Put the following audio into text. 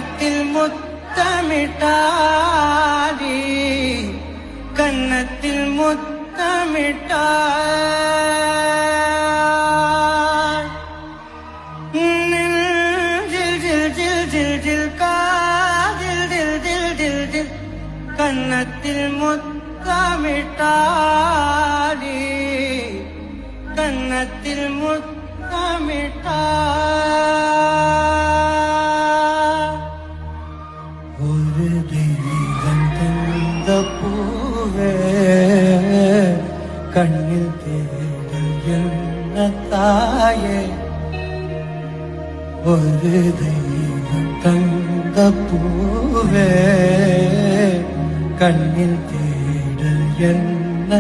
கன்னத்தில் முத்தமிட்டாடி கன்னத்தில் முத்தமிட்டாய் ஜில் ஜில் ஜில் ஜில் ஜில் காதில் தில் தில் தில் தில் கன்னத்தில் முத்தமிட்டாடி கன்னத்தில் முத்தமிட்டாய் ஒரு தெய்வம் தந்த பூவே கண்ணில் தேடல் என்ன தாயே ஒரு தெய்வம் தந்த பூவே கண்ணில் தேடல் என்ன